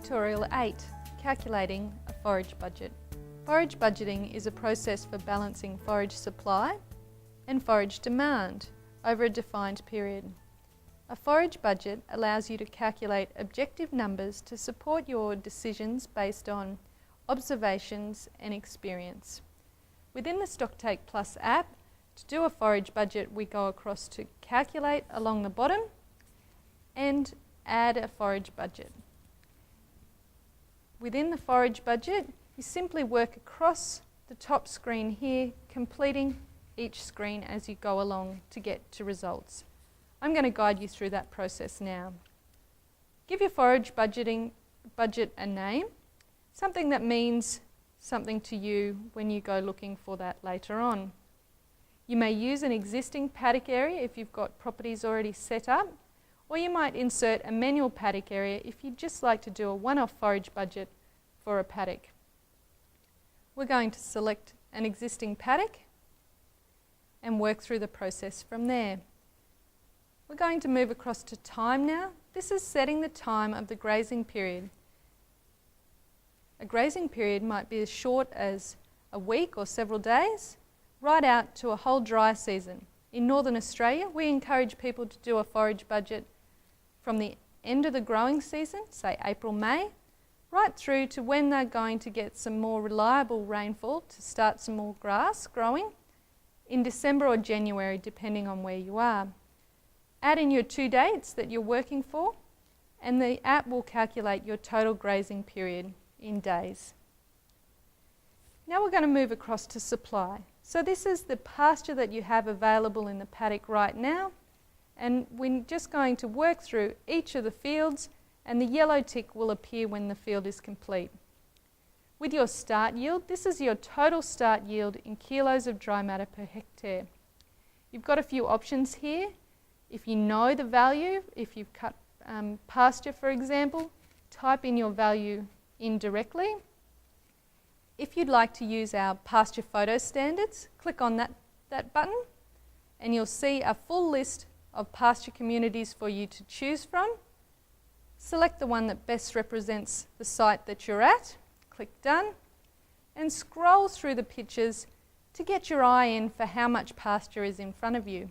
Tutorial 8, Calculating a Forage Budget. Forage budgeting is a process for balancing forage supply and forage demand over a defined period. A forage budget allows you to calculate objective numbers to support your decisions based on observations and experience. Within the Stocktake Plus app, to do a forage budget, we go across to Calculate along the bottom and Add a forage budget. Within the forage budget, you simply work across the top screen here, completing each screen as you go along to get to results. I'm going to guide you through that process now. Give your forage budget a name, something that means something to you when you go looking for that later on. You may use an existing paddock area if you've got properties already set up, or you might insert a manual paddock area if you'd just like to do a one-off forage budget for a paddock. We're going to select an existing paddock and work through the process from there. We're going to move across to time now. This is setting the time of the grazing period. A grazing period might be as short as a week or several days, right out to a whole dry season. In Northern Australia, we encourage people to do a forage budget from the end of the growing season, say April, May, right through to when they're going to get some more reliable rainfall to start some more grass growing in December or January, depending on where you are. Add in your 2 dates that you're working for, and the app will calculate your total grazing period in days. Now we're going to move across to supply. So this is the pasture that you have available in the paddock right now, and we're just going to work through each of the fields, and the yellow tick will appear when the field is complete. With your start yield, this is your total start yield in kilos of dry matter per hectare. You've got a few options here. If you know the value, if you've cut pasture for example, type in your value in directly. If you'd like to use our pasture photo standards, click on that button and you'll see a full list of pasture communities for you to choose from. Select the one that best represents the site that you're at, click Done, and scroll through the pictures to get your eye in for how much pasture is in front of you.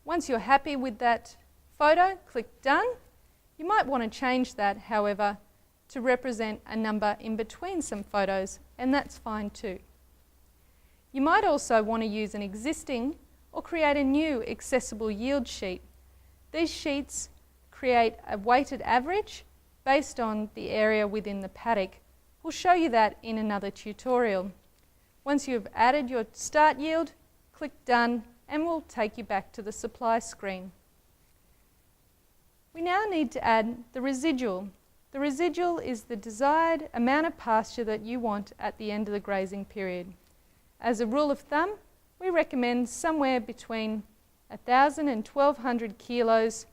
Once you're happy with that photo, click Done. You might want to change that, however, to represent a number in between some photos, and that's fine too. You might also want to use an existing or create a new accessible yield sheet. These sheets create a weighted average based on the area within the paddock. We'll show you that in another tutorial. Once you've added your start yield, click Done, and we'll take you back to the supply screen. We now need to add the residual. The residual is the desired amount of pasture that you want at the end of the grazing period. As a rule of thumb, we recommend somewhere between 1,000 and 1,200 kilos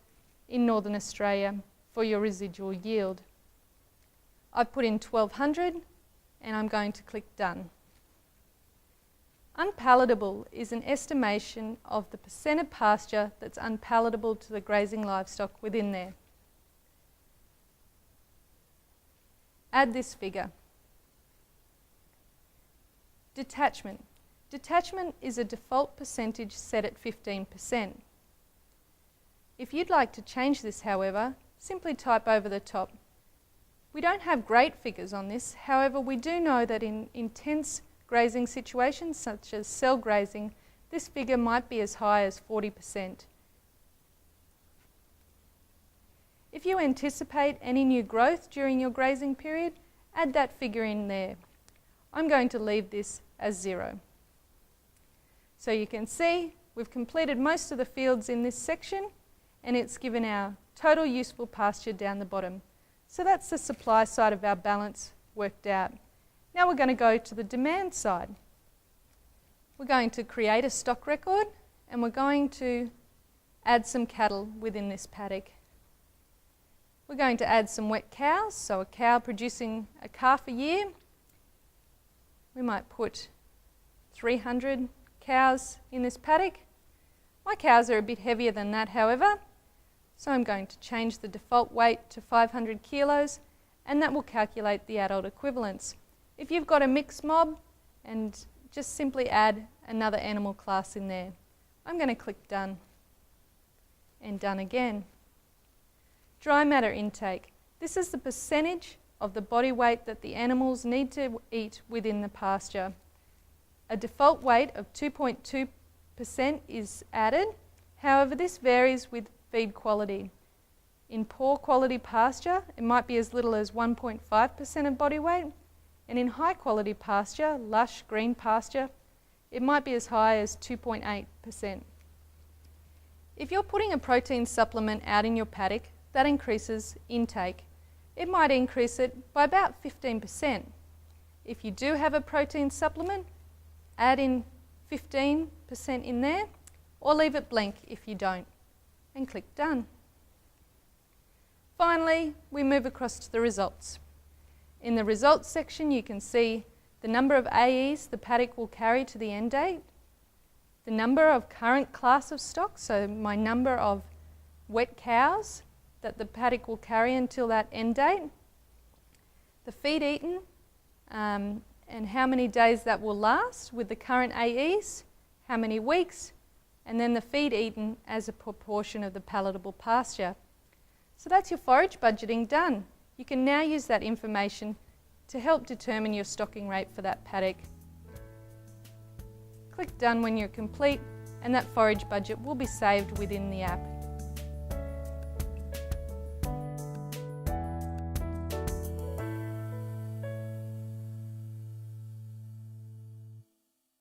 in Northern Australia for your residual yield. I've put in 1,200 and I'm going to click Done. Unpalatable is an estimation of the percent of pasture that's unpalatable to the grazing livestock within there. Add this figure. Detachment. Detachment is a default percentage set at 15%. If you'd like to change this, however, simply type over the top. We don't have great figures on this, however, we do know that in intense grazing situations such as cell grazing, this figure might be as high as 40%. If you anticipate any new growth during your grazing period, add that figure in there. I'm going to leave this as 0. So you can see we've completed most of the fields in this section, and it's given our total useful pasture down the bottom. So that's the supply side of our balance worked out. Now we're going to go to the demand side. We're going to create a stock record, and we're going to add some cattle within this paddock. We're going to add some wet cows, so a cow producing a calf a year. We might put 300 cows in this paddock. My cows are a bit heavier than that, however, So I'm going to change the default weight to 500 kilos, and that will calculate the adult equivalents. If you've got a mixed mob, and just simply add another animal class in there. I'm going to click done, and done again. Dry matter intake. This is the percentage of the body weight that the animals need to eat within the pasture. A default weight of 2.2% is added. However, this varies with feed quality. In poor quality pasture, it might be as little as 1.5% of body weight, and in high quality pasture, lush green pasture, it might be as high as 2.8%. If you're putting a protein supplement out in your paddock, that increases intake. It might increase it by about 15%. If you do have a protein supplement, add in 15% in there, or leave it blank if you don't, and click done. Finally, we move across to the results. In the results section, you can see the number of AEs the paddock will carry to the end date, the number of current class of stock, so my number of wet cows that the paddock will carry until that end date, the feed eaten, and how many days that will last with the current AEs, how many weeks, and then the feed eaten as a proportion of the palatable pasture. So that's your forage budgeting done. You can now use that information to help determine your stocking rate for that paddock. Click done when you're complete, and that forage budget will be saved within the app.